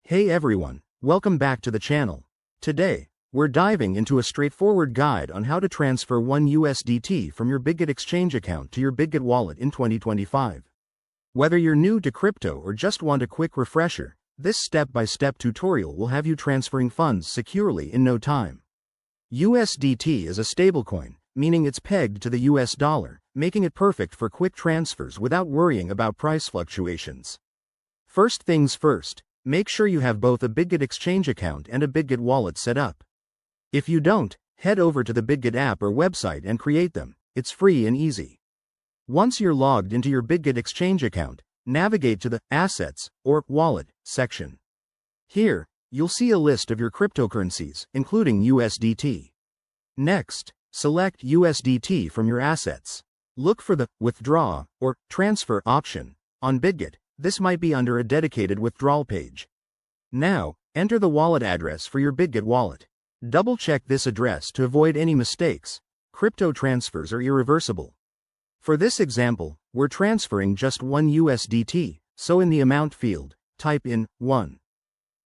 Hey everyone, welcome back to the channel. Today, we're diving into a straightforward guide on how to transfer one USDT from your Bitget exchange account to your Bitget wallet in 2025. Whether you're new to crypto or just want a quick refresher, this step-by-step tutorial will have you transferring funds securely in no time. USDT is a stablecoin, meaning it's pegged to the US dollar, making it perfect for quick transfers without worrying about price fluctuations. First things first, make sure you have both a Bitget exchange account and a Bitget wallet set up. If you don't, head over to the Bitget app or website and create them. It's free and easy. Once you're logged into your Bitget exchange account, navigate to the Assets or Wallet section. Here, you'll see a list of your cryptocurrencies, including USDT. Next, select USDT from your assets. Look for the Withdraw or Transfer option. On Bitget, this might be under a dedicated withdrawal page. Now, enter the wallet address for your Bitget wallet. Double-check this address to avoid any mistakes. Crypto transfers are irreversible. For this example, we're transferring just one USDT, so in the amount field, type in 1.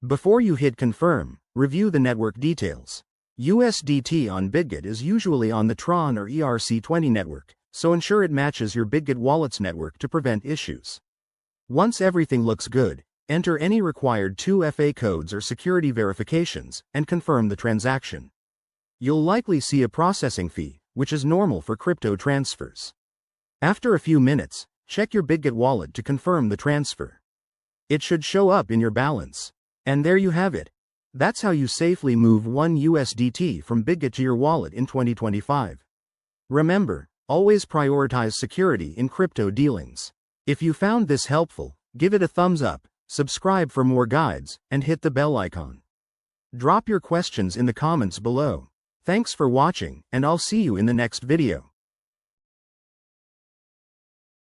Before you hit confirm, review the network details. USDT on Bitget is usually on the Tron or ERC20 network, so ensure it matches your Bitget wallet's network to prevent issues. Once everything looks good, enter any required 2FA codes or security verifications, and confirm the transaction. You'll likely see a processing fee, which is normal for crypto transfers. After a few minutes, check your Bitget wallet to confirm the transfer. It should show up in your balance. And there you have it. That's how you safely move one USDT from Bitget to your wallet in 2025. Remember, always prioritize security in crypto dealings. If you found this helpful, give it a thumbs up, subscribe for more guides, and hit the bell icon. Drop your questions in the comments below. Thanks for watching, and I'll see you in the next video.